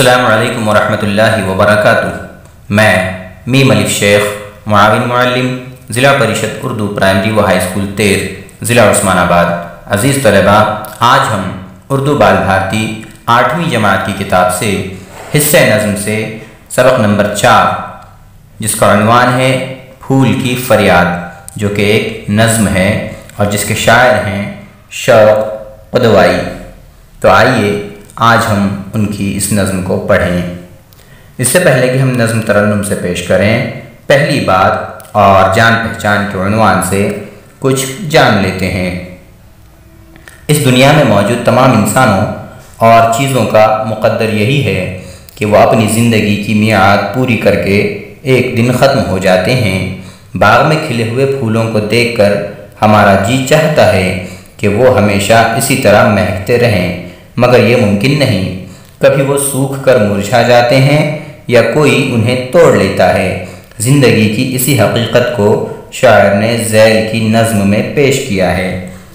अस्सलामु अलैकुम वरहमतुल्लाहि वबरकातुहू। मैं मीम अलिफ शेख मुआविन मुअल्लिम ज़िला परिषद उर्दू प्राइमरी व हाई स्कूल तेर ज़िला उस्मानाबाद। अज़ीज़ तलबा, आज हम उर्दू बाल भारती 8वीं जमात की किताब से हिस्से नज़्म से सबक नंबर 4 जिसका उन्वान है फूल की फ़रियाद, जो कि एक नज़्म है और जिसके शायर हैं शौक़ क़ुदवाई। तो आइए आज हम उनकी इस नज़्म को पढ़ें। इससे पहले कि हम नज़्म तरन्नुम से पेश करें, पहली बात और जान पहचान के उन्वान से कुछ जान लेते हैं। इस दुनिया में मौजूद तमाम इंसानों और चीज़ों का मुक़द्दर यही है कि वो अपनी ज़िंदगी की मियाद पूरी करके एक दिन ख़त्म हो जाते हैं। बाग में खिले हुए फूलों को देखकर हमारा जी चाहता है कि वो हमेशा इसी तरह महकते रहें, मगर ये मुमकिन नहीं। कभी वो सूख कर मुरझा जाते हैं या कोई उन्हें तोड़ लेता है। ज़िंदगी की इसी हकीकत को शायर ने ज़ैल की नज़्म में पेश किया है।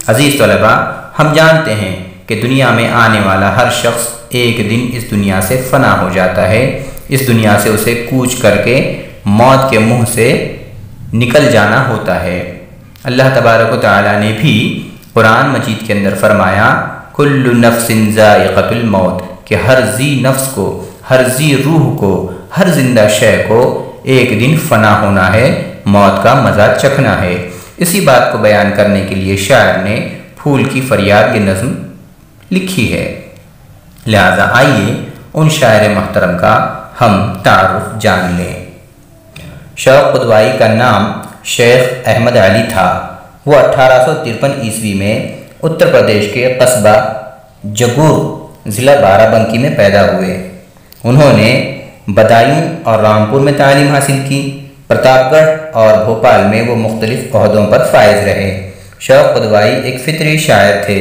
अज़ीज़ तलबा, हम जानते हैं कि दुनिया में आने वाला हर शख्स एक दिन इस दुनिया से फ़ना हो जाता है। इस दुनिया से उसे कूच करके मौत के मुँह से निकल जाना होता है। अल्लाह तबारक व तआला ने भी कुरान मजीद के अंदर फरमाया, कुल्लु नफ्सिन ज़ाइक़तुल मौत, कि हर जी नफ्स को, हर जी रूह को, हर जिंदा शय को एक दिन फ़ना होना है, मौत का मज़ा चखना है। इसी बात को बयान करने के लिए शायर ने फूल की फ़रियाद की नज़्म लिखी है। लिहाजा आइए उन शायर महतरम का हम तारुफ जान लें। शौक़ क़ुदवाई का नाम शेख अहमद अली था। वो 1853 ईस्वी में उत्तर प्रदेश के कस्बा जगूर ज़िला बाराबंकी में पैदा हुए। उन्होंने बदायूं और रामपुर में तालीम हासिल की। प्रतापगढ़ और भोपाल में वो मुख्तलिफ ओहदों पर फायज रहे। शौक़ क़ुदवाई एक फ़ितरी शायर थे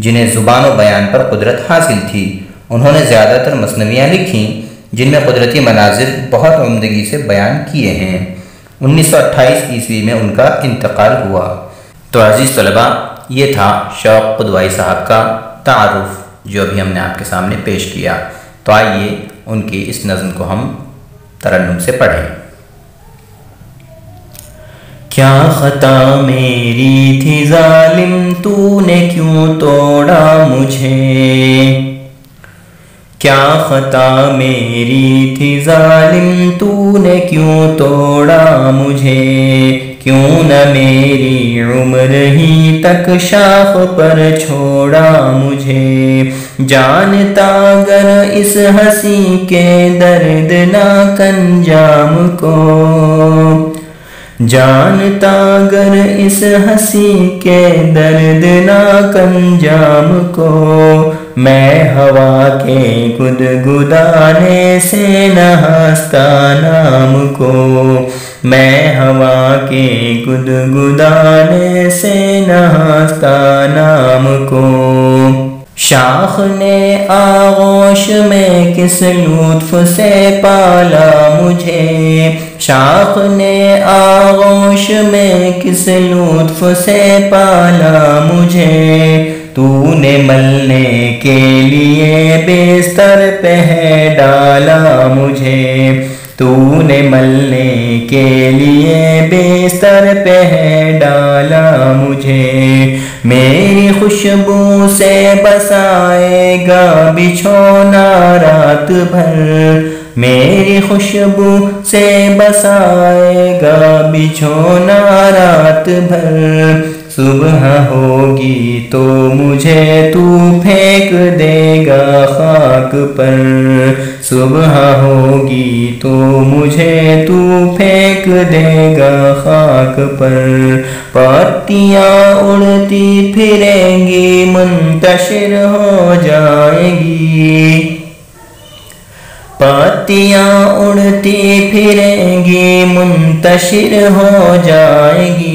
जिन्हें ज़ुबान व बयान पर कुदरत हासिल थी। उन्होंने ज़्यादातर मसनवियाँ लिखीं जिनमें कुदरती मनाज़िर बहुत उम्दगी से बयान किए हैं। 1928 ईस्वी में उनका इंतकाल हुआ। तो अज़ीज़ तलबा, ये था शौक़ क़ुदवाई साहब का तारुफ जो अभी हमने आपके सामने पेश किया। तो आइए उनकी इस नज़्म को हम तरन्नुम से पढ़ें। क्या ख़ता मेरी थी ज़ालिम, तूने क्यों तोड़ा मुझे। क्या ख़ता मेरी थी ज़ालिम, तूने क्यों तोड़ा मुझे। क्यों न मेरी उम्र ही तक शाख पर छोड़ा मुझे। जानता अगर इस हंसी के दर्दनाक अंजाम को, जानता अगर इस हंसी के दर्दनाक अंजाम को, मैं हवा के गुदगुदाने से न हंसता नाम को। मैं हवा के गुदगुदाने से न हंसता नाम को। शाख ने आगोश में किस लुत्फ से पाला मुझे। शाख ने आगोश में किस लुत्फ से पाला मुझे। तूने मलने के लिए बिस्तर पे डाला मुझे। तूने मलने के लिए बिस्तर पे डाला मुझे। मेरी खुशबू से बसाएगा बिछौना रात भर। मेरी खुशबू से बसाएगा बिछौना रात भर। सुबह होगी तो मुझे तू फेंक देगा खाक पर। सुबह होगी तो मुझे तू फेंक देगा खाक पर। पत्तियाँ उड़ती फिरेंगी मुंतशिर हो जाएंगी। पत्तियाँ उड़ती फिरेंगी मुंतशिर हो जाएगी।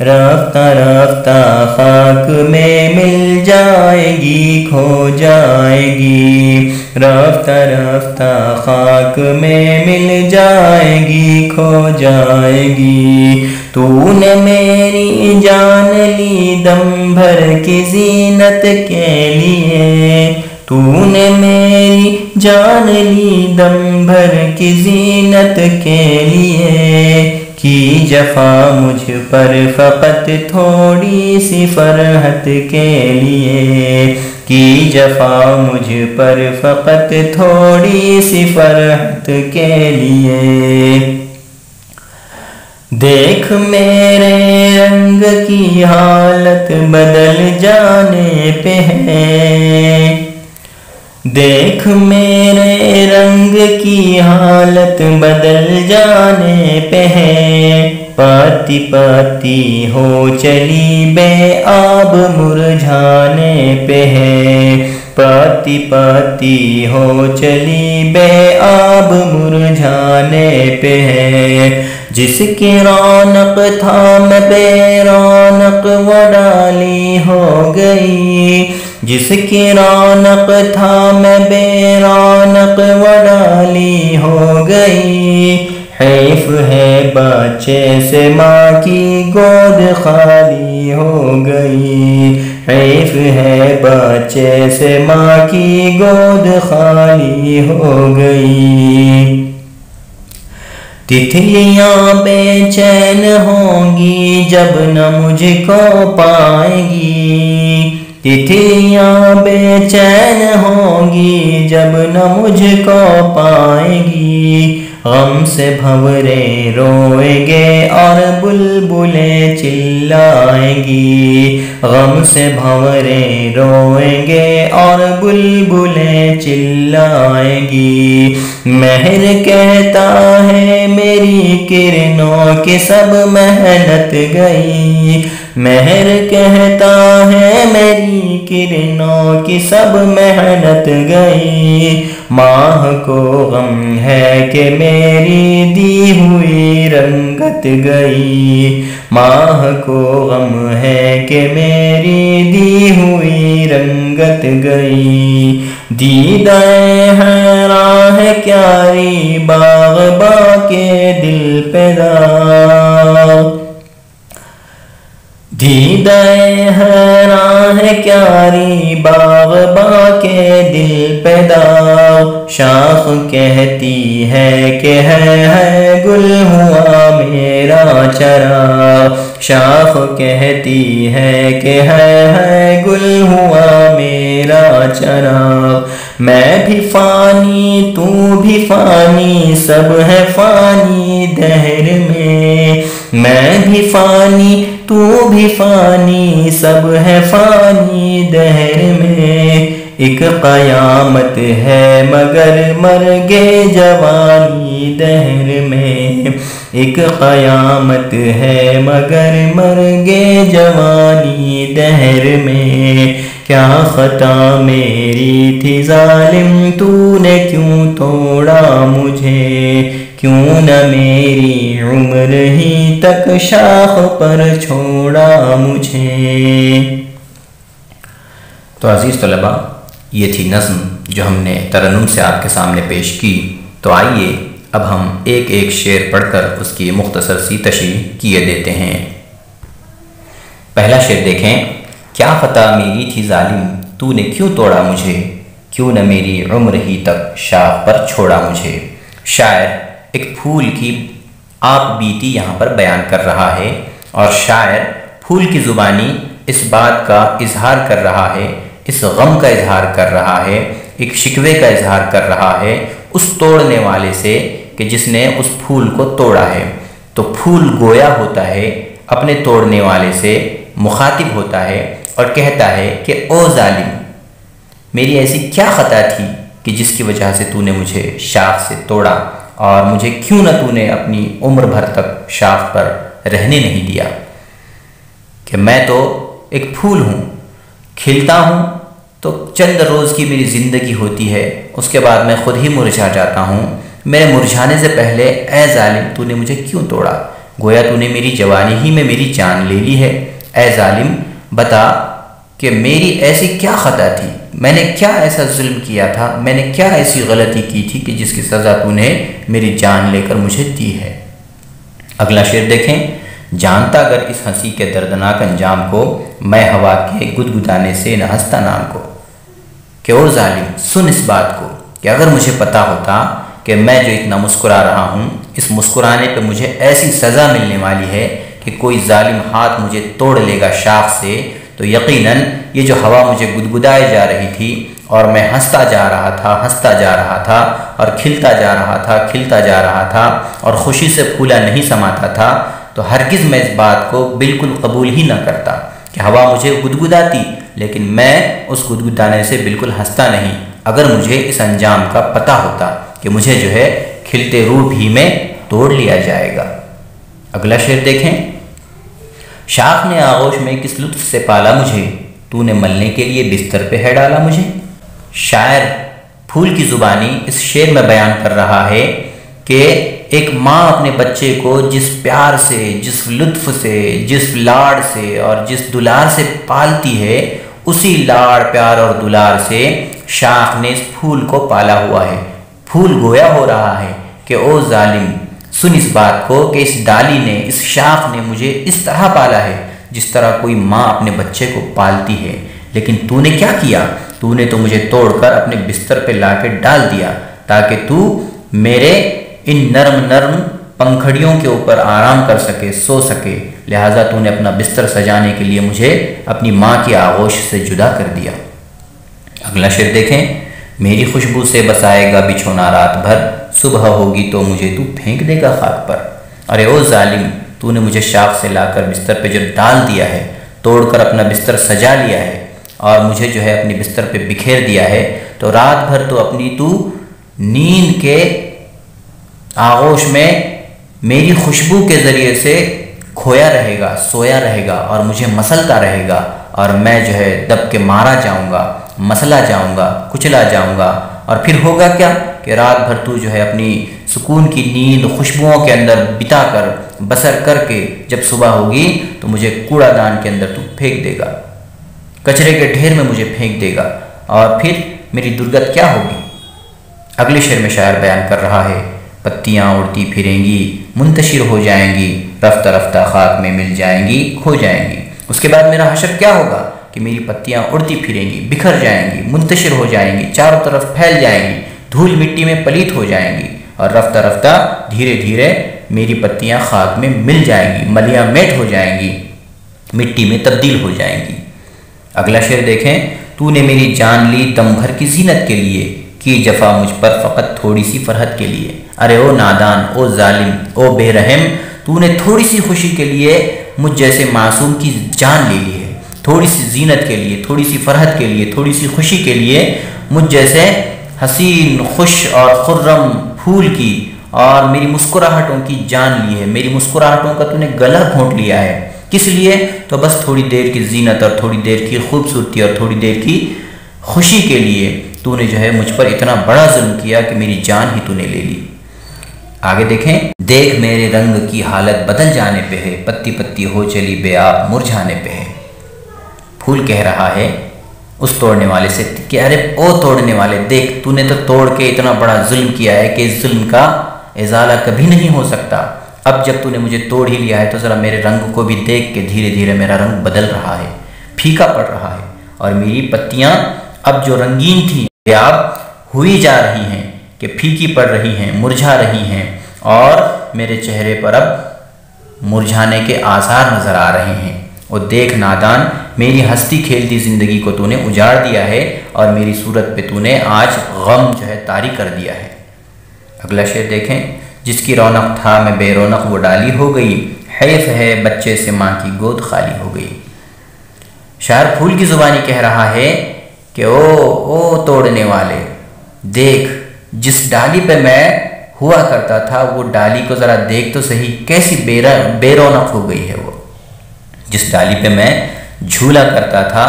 रफ्ता रफ्ता खाक में मिल जाएगी, खो जाएगी। रफ्ता रफ्ता खाक में मिल जाएगी, खो जाएगी। तूने मेरी जान ली दम भर की जीनत के लिए। तूने मेरी जान ली दम भर की जीनत के लिए, की जफा मुझ पर फ़कत थोड़ी सी फरहत के लिए, की जफा मुझ पर फ़कत थोड़ी सी फरहत के लिए। देख मेरे रंग की हालत बदल जाने पे है, देख मेरे रंग की हालत बदल जाने पे है। पाती पाती हो चली बेआब मुरझाने पे है, पाती पाती हो चली बेआब मुरझाने पे है। जिसकी रौनक था मैं बेरौनक वो डाली हो गई, जिसकी रौनक था मैं बेरौनक वो डाली हो गई। हैफ है बच्चे से माँ की गोद खाली हो गई, हैफ है बच्चे से माँ की गोद खाली हो गई। तितलियाँ बेचैन होंगी जब न मुझको पाएंगी, तितलियाँ बेचैन होंगी जब न मुझको पाएंगी। गम से भंवरे रोएंगे और बुलबुलें चिल्लाएंगी, गम से भंवरे रोएंगे और बुलबुलें चिल्लाएंगी। महर कहता है मेरी किरणों की सब मेहनत गई, महर कहता है मेरी किरणों की सब मेहनत गई। माह को गम है कि मेरी दी हुई रंगत गई, माह को गम है कि मेरी दी हुई रंगत गई। दीदाए हैरां है क्यारी बाग़बा के दिल पे दाग, दीदाए हैरां है क्यारी बाग़बा के दिल पे दाग। शाख कहती है कि है गुल हुआ मेरा चराग, शाख कहती है कि है गुल हुआ मेरा चराग। मैं भी फानी तू भी फानी सब है फानी दहर में, मैं भी फानी तू भी फानी सब है फानी दहर में। एक क़यामत है मगर मरगे जवानी दहर में, एक क़यामत है मगर मरगे जवानी दहर में। क्या ख़ता मेरी थी ज़ालिम तूने क्यों तोड़ा मुझे, क्यों न मेरी उम्र ही तक शाख पर छोड़ा मुझे। तो अज़ीज़ तलबा, ये थी नज़्म जो हमने तरन्नुम से आपके सामने पेश की। तो आइए अब हम एक एक शेर पढ़कर उसकी मुख्तसर सी तशरीह किए देते हैं। पहला शेर देखें। क्या ख़ता मेरी थी ज़ालिम तूने क्यों तोड़ा मुझे, क्यों न मेरी उम्र ही तक शाख पर छोड़ा मुझे। शायर एक फूल की आप बीती यहाँ पर बयान कर रहा है और शायर फूल की ज़ुबानी इस बात का इजहार कर रहा है, इस गम का इजहार कर रहा है, एक शिकवे का इजहार कर रहा है उस तोड़ने वाले से कि जिसने उस फूल को तोड़ा है। तो फूल गोया होता है अपने तोड़ने वाले से, मुखातिब होता है और कहता है कि ओ जालिम, मेरी ऐसी क्या ख़ता थी कि जिसकी वजह से तूने मुझे शाख से तोड़ा और मुझे क्यों न तूने अपनी उम्र भर तक शाख पर रहने नहीं दिया। कि मैं तो एक फूल हूँ, खिलता हूँ तो चंद रोज़ की मेरी ज़िंदगी होती है, उसके बाद मैं ख़ुद ही मुरझा जाता हूँ। मेरे मुरझाने से पहले ए जालिम तूने मुझे क्यों तोड़ा, गोया तूने मेरी जवानी ही में मेरी जान ले ली है। ए जालिम बता कि मेरी ऐसी क्या ख़ता थी, मैंने क्या ऐसा जुल्म किया था, मैंने क्या ऐसी गलती की थी कि जिसकी सज़ा तूने मेरी जान लेकर मुझे दी है। अगला शेर देखें। जानता अगर इस हंसी के दर्दनाक अंजाम को, मैं हवा के गुदगुदाने से न हंसता नाम को। कि ओ जालिम, सुन इस बात को कि अगर मुझे पता होता कि मैं जो इतना मुस्कुरा रहा हूँ, इस मुस्कुराने पे मुझे ऐसी सज़ा मिलने वाली है कि कोई जालिम हाथ मुझे तोड़ लेगा शाख से, तो यकीनन ये जो हवा मुझे गुदगुदाए जा रही थी और मैं हंसता जा रहा था और खिलता जा रहा था और ख़ुशी से फूला नहीं समाता था, तो हरगिज़ मैं इस बात को बिल्कुल कबूल ही न करता कि हवा मुझे गुदगुदाती, लेकिन मैं उस गुदगुदाने से बिल्कुल हंसता नहीं अगर मुझे इस अंजाम का पता होता कि मुझे जो है खिलते रूप ही में तोड़ लिया जाएगा। अगला शेर देखें। शाख ने आगोश में किस लुत्फ से पाला मुझे, तूने मलने के लिए बिस्तर पे है डाला मुझे। शायर फूल की ज़ुबानी इस शेर में बयान कर रहा है कि एक माँ अपने बच्चे को जिस प्यार से, जिस लुत्फ से, जिस लाड़ से और जिस दुलार से पालती है, उसी लाड़ प्यार और दुलार से शाख ने इस फूल को पाला हुआ है। फूल गोया हो रहा है कि ओ जालिम, सुन इस बात को कि इस डाली ने, इस शाख ने मुझे इस तरह पाला है जिस तरह कोई माँ अपने बच्चे को पालती है, लेकिन तूने क्या किया, तूने तो मुझे तोड़कर अपने बिस्तर पे लाके डाल दिया ताकि तू मेरे इन नर्म नर्म पंखड़ियों के ऊपर आराम कर सके, सो सके। लिहाजा तूने अपना बिस्तर सजाने के लिए मुझे अपनी माँ की आगोश से जुदा कर दिया। अगला शेर देखें। मेरी खुशबू से बसाएगा बिछोना रात भर, सुबह होगी तो मुझे तू फेंक देगा खाक पर। अरे ओ जालिम, तूने मुझे शाख से लाकर बिस्तर पे जो डाल दिया है, तोड़कर अपना बिस्तर सजा लिया है और मुझे जो है अपने बिस्तर पे बिखेर दिया है, तो रात भर तो अपनी तू नींद के आगोश में मेरी खुशबू के ज़रिए से खोया रहेगा, सोया रहेगा और मुझे मसलता रहेगा और मैं जो है दब के मारा जाऊंगा, मसला जाऊंगा, कुचला जाऊंगा। और फिर होगा क्या कि रात भर तू जो है अपनी सुकून की नींद खुशबुओं के अंदर बिता कर बसर करके जब सुबह होगी तो मुझे कूड़ादान के अंदर तू फेंक देगा, कचरे के ढेर में मुझे फेंक देगा और फिर मेरी दुर्गत क्या होगी। अगले शेर में शायर बयान कर रहा है। पत्तियाँ उड़ती फिरेंगी, मुंतशिर हो जाएंगी, रफ्ता रफ्ता खाक में मिल जाएंगी, खो जाएंगी। उसके बाद मेरा हशर क्या होगा कि मेरी पत्तियाँ उड़ती फिरेंगी, बिखर जाएंगी, मुंतशिर हो जाएंगी, चारों तरफ फैल जाएंगी, धूल मिट्टी में पलीत हो जाएंगी और रफ्ता रफ्ता धीरे धीरे मेरी पत्तियाँ खाक में मिल जाएंगी, मलियाँ मेट हो जाएंगी, मिट्टी में तब्दील हो जाएंगी। अगला शेर देखें। तूने मेरी जान ली दम भर की जीनत के लिए, की जफा मुझ पर फ़कत थोड़ी सी फरहत के लिए। अरे ओ नादान, ओ जालिम, ओ बेरहम, तूने थोड़ी सी खुशी के लिए मुझ जैसे मासूम की जान ले ली है, थोड़ी सी जीनत के लिए, थोड़ी सी फरहत के लिए, थोड़ी सी खुशी के लिए मुझ जैसे हसीन, खुश और खुर्रम फूल की और मेरी मुस्कुराहटों की जान ली है। मेरी मुस्कुराहटों का तूने गला घोंट लिया है। किस लिए? तो बस थोड़ी देर की जीनत और थोड़ी देर की खूबसूरती और थोड़ी देर की खुशी के लिए तूने जो है मुझ पर इतना बड़ा जुल्म किया कि मेरी जान ही तूने ले ली। आगे देखें। देख मेरे रंग की हालत बदल जाने पे है, पत्ती पत्ती हो चली बेआब मुरझाने पे है। फूल कह रहा है उस तोड़ने वाले से कि अरे ओ तोड़ने वाले, देख तूने तो तोड़ के इतना बड़ा जुल्म किया है कि इस जुल्म का इजाला कभी नहीं हो सकता। अब जब तूने मुझे तोड़ ही लिया है तो ज़रा मेरे रंग को भी देख के धीरे धीरे मेरा रंग बदल रहा है, फीका पड़ रहा है और मेरी पत्तियाँ अब जो रंगीन थी बेआब हुई जा रही हैं कि फीकी पड़ रही हैं, मुरझा रही हैं और मेरे चेहरे पर अब मुरझाने के आसार नज़र आ रहे हैं। और देख नादान, मेरी हंसती खेलती ज़िंदगी को तूने उजाड़ दिया है और मेरी सूरत पे तूने आज गम जो है तारी कर दिया है। अगला शेर देखें। जिसकी रौनक था मैं बेरौनक वो डाली हो गई, हैफ है बच्चे से माँ की गोद खाली हो गई। शायर फूल की ज़ुबानी कह रहा है कि ओ तोड़ने वाले, देख जिस डाली पे मैं हुआ करता था वो डाली को ज़रा देख तो सही, कैसी बेरौनक हो गई है वो। जिस डाली पे मैं झूला करता था,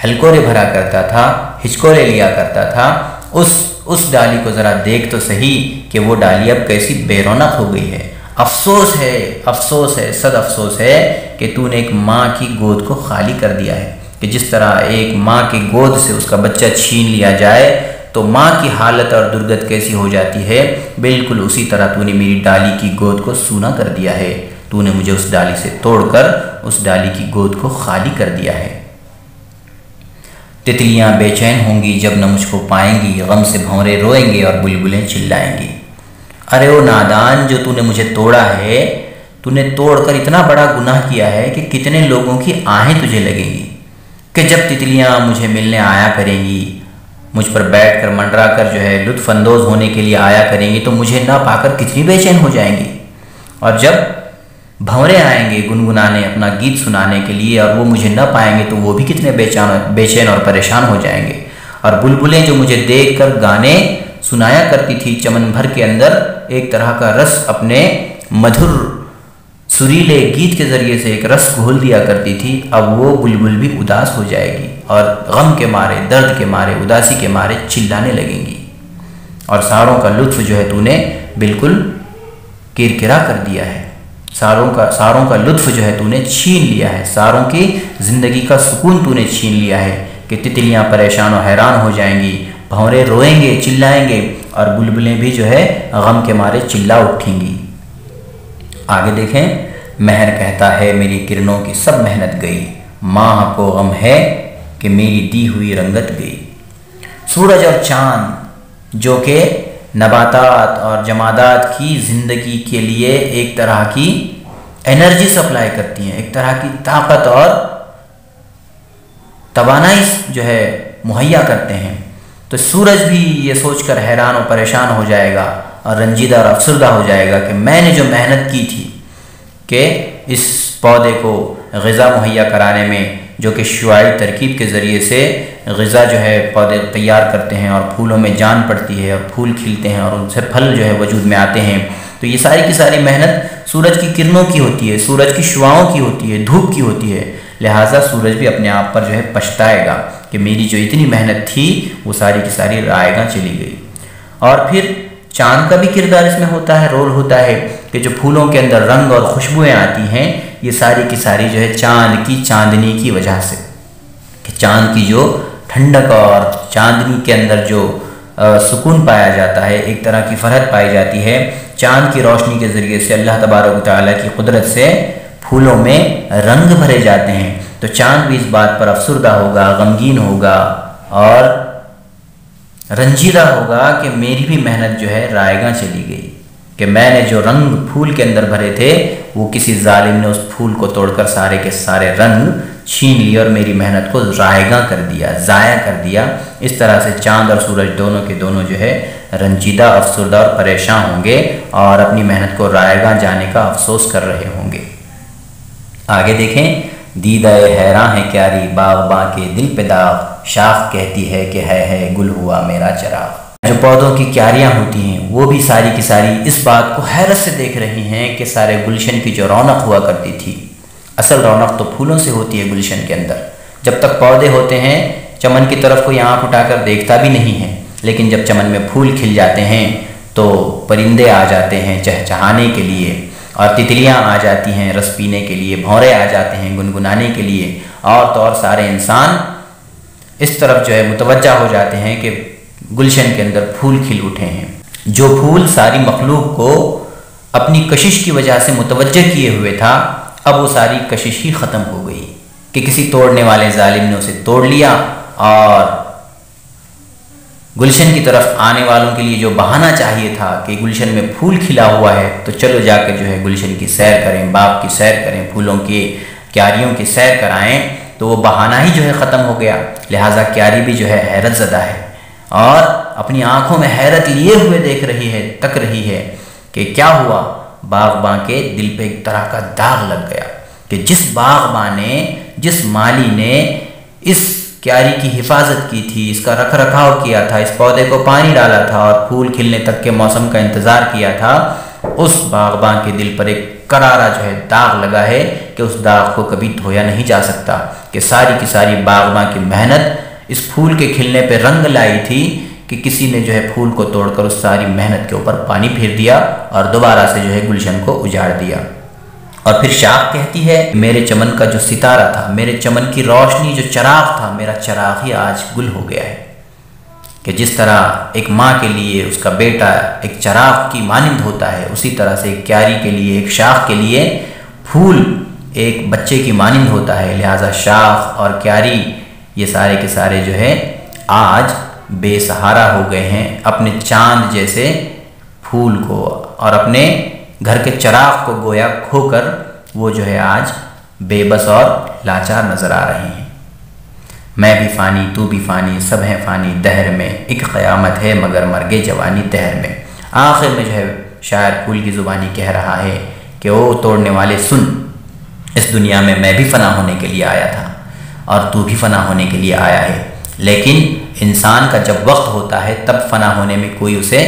हलकोरे भरा करता था, हिचकोरे लिया करता था, उस डाली को ज़रा देख तो सही कि वो डाली अब कैसी बेरौनक हो गई है। अफसोस है, अफसोस है, सद अफसोस है कि तूने एक माँ की गोद को खाली कर दिया है। कि जिस तरह एक माँ की गोद से उसका बच्चा छीन लिया जाए तो माँ की हालत और दुर्गत कैसी हो जाती है, बिल्कुल उसी तरह तूने मेरी डाली की गोद को सूना कर दिया है। तूने मुझे उस डाली से तोड़कर उस डाली की गोद को खाली कर दिया है। तितलियाँ बेचैन होंगी जब न मुझको पाएंगी, गम से भंवरे रोएंगे और बुलबुलें चिल्लाएंगी। अरे ओ नादान, जो तूने मुझे तोड़ा है, तूने तोड़कर इतना बड़ा गुनाह किया है कि कितने लोगों की आहें तुझे लगेंगी कि जब तितलियाँ मुझे मिलने आया करेंगी, मुझ पर बैठकर मंडरा कर जो है लुत्फ़ अंदोज़ होने के लिए आया करेंगी, तो मुझे ना पाकर कितनी बेचैन हो जाएंगी। और जब भंवरे आएंगे गुनगुनाने, अपना गीत सुनाने के लिए, और वो मुझे न पाएंगे तो वो भी कितने बेचैन और परेशान हो जाएंगे। और बुलबुलें जो मुझे देखकर गाने सुनाया करती थी चमन भर के अंदर, एक तरह का रस अपने मधुर सुरीले गीत के ज़रिए से एक रस घोल दिया करती थी, अब वो बुलबुल भी उदास हो जाएगी और गम के मारे, दर्द के मारे, उदासी के मारे चिल्लाने लगेंगी। और सारों का लुत्फ़ जो है तूने बिल्कुल किरकिरा कर दिया है, सारों का लुत्फ़ जो है तूने छीन लिया है, सारों की ज़िंदगी का सुकून तूने छीन लिया है कि तितलियाँ परेशान और हैरान हो जाएंगी, भंवरे रोएंगे, चिल्लाएंगे और बुलबुलें भी जो है गम के मारे चिल्ला उठेंगी। आगे देखें, महर कहता है मेरी किरणों की सब मेहनत गई, माह को गम है कि मेरी दी हुई रंगत गई। सूरज और चाँद जो कि नबातात और जमादात की ज़िंदगी के लिए एक तरह की एनर्जी सप्लाई करती हैं, एक तरह की ताकत और तवानाई जो है मुहैया करते हैं, तो सूरज भी ये सोचकर हैरान और परेशान हो जाएगा और रंजीदा और अफसरदा हो जाएगा कि मैंने जो मेहनत की थी कि इस पौधे को ग़िज़ा मुहैया कराने में, जो कि शुआई तरकीब के ज़रिए से ग़िज़ा जो है पौधे तैयार करते हैं और फूलों में जान पड़ती है और फूल खिलते हैं और उनसे फल जो है वजूद में आते हैं, तो ये सारी की सारी मेहनत सूरज की किरणों की होती है, सूरज की शुआओं की होती है, धूप की होती है। लिहाजा सूरज भी अपने आप पर जो है पछताएगा कि मेरी जो इतनी मेहनत थी वो सारी की सारी रायगा चली गई। और फिर चाँद का भी किरदार इसमें होता है, रोल होता है कि जो फूलों के अंदर रंग और खुशबुएँ आती हैं, ये सारी की सारी जो है चाँद की चांदनी की वजह से, कि चाँद की जो ठंडक और चांदनी के अंदर जो सुकून पाया जाता है, एक तरह की फरहत पाई जाती है, चाँद की रोशनी के ज़रिए से अल्लाह तबारक व तआला की कुदरत से फूलों में रंग भरे जाते हैं। तो चाँद भी इस बात पर अफसरदा होगा, गमगीन होगा और रंजीदा होगा कि मेरी भी मेहनत जो है रायगा चली गई, कि मैंने जो रंग फूल के अंदर भरे थे वो किसी जालिम ने उस फूल को तोड़कर सारे के सारे रंग छीन लिए और मेरी मेहनत को रायगा कर दिया, ज़ाया कर दिया। इस तरह से चाँद और सूरज दोनों के दोनों जो है रंजीदा, अफसरदा और परेशान होंगे और अपनी मेहनत को रायगा जाने का अफसोस कर रहे होंगे। आगे देखें, दीदाए हैरां है क्यारी, बाग़बां के दिल पे दाग, शाख कहती है कि है गुल हुआ मेरा चराग। जो पौधों की क्यारियाँ होती हैं वो भी सारी की सारी इस बात को हैरत से देख रही हैं कि सारे गुलशन की जो रौनक हुआ करती थी, असल रौनक तो फूलों से होती है गुलशन के अंदर। जब तक पौधे होते हैं चमन की तरफ कोई आँख उठाकर देखता भी नहीं है, लेकिन जब चमन में फूल खिल जाते हैं तो परिंदे आ जाते हैं चहचहाने के लिए, और तितलियाँ आ जाती हैं रस पीने के लिए, भौरे आ जाते हैं गुनगुनाने के लिए, और तो और सारे इंसान इस तरफ जो है मुतवज्जा हो जाते हैं कि गुलशन के अंदर फूल खिल उठे हैं। जो फूल सारी मखलूक को अपनी कशिश की वजह से मुतवज्जा किए हुए था, अब वो सारी कशिश ही ख़त्म हो गई कि किसी तोड़ने वाले जालिम ने उसे तोड़ लिया, और गुलशन की तरफ आने वालों के लिए जो बहाना चाहिए था कि गुलशन में फूल खिला हुआ है तो चलो जाकर जो है गुलशन की सैर करें, बाग की सैर करें, फूलों की क्यारियों की सैर कराएं, तो वो बहाना ही जो है ख़त्म हो गया। लिहाजा क्यारी भी जो है हैरत ज़दा है और अपनी आँखों में हैरत लिए हुए देख रही है, तक रही है कि क्या हुआ। बाग़बां के दिल पे एक तरह का दाग लग गया कि जिस बाग़बां ने, जिस माली ने इस क्यारी की हिफाजत की थी, इसका रख रखाव किया था, इस पौधे को पानी डाला था और फूल खिलने तक के मौसम का इंतज़ार किया था, उस बाग़बां के दिल पर एक करारा जो है दाग लगा है कि उस दाग को कभी धोया नहीं जा सकता, कि सारी की सारी बाग़बां की मेहनत इस फूल के खिलने पे रंग लाई थी कि किसी ने जो है फूल को तोड़कर उस सारी मेहनत के ऊपर पानी फेर दिया और दोबारा से जो है गुलशन को उजाड़ दिया। और फिर शाख कहती है मेरे चमन का जो सितारा था, मेरे चमन की रोशनी जो चराग था, मेरा चराग ही आज गुल हो गया है। कि जिस तरह एक माँ के लिए उसका बेटा एक चराग की मानिंद होता है, उसी तरह से एक क्यारी के लिए, एक शाख के लिए फूल एक बच्चे की मानिंद होता है। लिहाजा शाख और क्यारी ये सारे के सारे जो है आज बेसहारा हो गए हैं अपने चांद जैसे फूल को, और अपने घर के चिराग को गोया खोकर वो जो है आज बेबस और लाचार नज़र आ रहे हैं। मैं भी फ़ानी, तू भी फ़ानी, सब हैं फ़ानी दहर में, एक क़यामत है मगर मरगे जवानी तहर में। आखिर में जो है शायर फूल की ज़ुबानी कह रहा है कि ओ तोड़ने वाले सुन, इस दुनिया में मैं भी फ़ना होने के लिए आया था और तू भी फ़ना होने के लिए आया है, लेकिन इंसान का जब वक्त होता है तब फ़ना होने में कोई उसे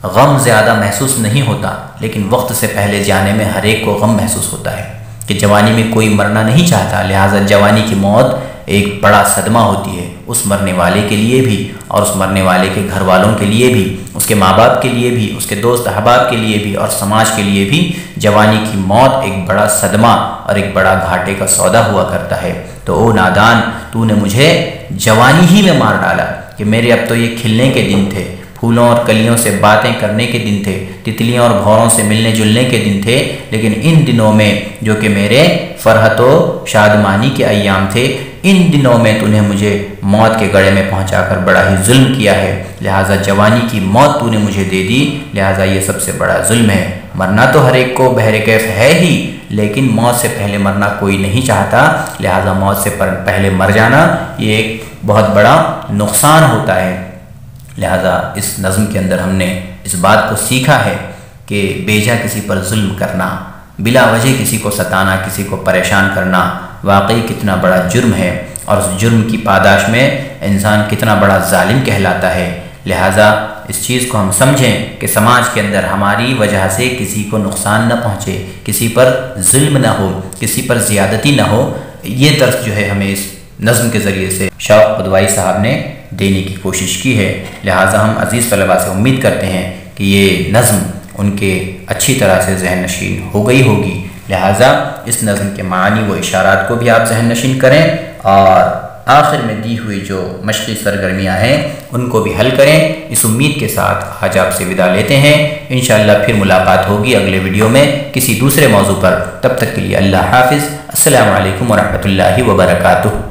गम ज़्यादा महसूस नहीं होता, लेकिन वक्त से पहले जाने में हर एक को गम महसूस होता है कि जवानी में कोई मरना नहीं चाहता। लिहाजा जवानी की मौत एक बड़ा सदमा होती है उस मरने वाले के लिए भी, और उस मरने वाले के घर वालों के लिए भी, उसके माँ बाप के लिए भी, उसके दोस्त अहबाब के लिए भी और समाज के लिए भी। जवानी की मौत एक बड़ा सदमा और एक बड़ा घाटे का सौदा हुआ करता है। तो ओ नादान, तूने मुझे जवानी ही में मार डाला कि मेरे अब तो ये खिलने के दिन थे, फूलों और कलियों से बातें करने के दिन थे, तितलियों और भौरों से मिलने जुलने के दिन थे, लेकिन इन दिनों में जो कि मेरे फ़रहतो शादमानी के अय्याम थे, इन दिनों में तूने मुझे मौत के गड़े में पहुंचाकर बड़ा ही जुल्म किया है। लिहाजा जवानी की मौत तूने मुझे दे दी, लिहाजा ये सबसे बड़ा जुल्म है। मरना तो हर एक को बहरे कैफ है ही, लेकिन मौत से पहले मरना कोई नहीं चाहता। लिहाजा मौत से पहले मर जाना ये एक बहुत बड़ा नुकसान होता है। लिहाजा इस नज़्म के अंदर हमने इस बात को सीखा है कि बेजा किसी पर जुल्म करना, बिला वजह किसी को सताना, किसी को परेशान करना वाकई कितना बड़ा जुर्म है, और उस जुर्म की पादाश में इंसान कितना बड़ा जालिम कहलाता है। लिहाजा इस चीज़ को हम समझें कि समाज के अंदर हमारी वजह से किसी को नुकसान न पहुँचे, किसी पर जुल्म न हो, किसी पर ज़्यादती न हो। ये दर्स जो है हमें इस नज़्म के ज़रिए से शौक़ खुदवाई साहब ने देने की कोशिश की है। लिहाजा हम अज़ीज़ तलबा से उम्मीद करते हैं कि ये नज़्म उनके अच्छी तरह से ज़हन नशीन हो गई होगी। लिहाजा इस नज़्म के मानी व इशारात को भी आप ज़हन नशीन करें, और आखिर में दी हुई जो मशक़ी सरगर्मियाँ हैं उनको भी हल करें। इस उम्मीद के साथ आज आपसे विदा लेते हैं। इंशाअल्लाह फिर मुलाकात होगी अगले वीडियो में किसी दूसरे मौजू पर। तब तक के लिए अल्लाह हाफ़िज़। अस्सलामु अलैकुम व रहमतुल्लाहि व बरकातुहू।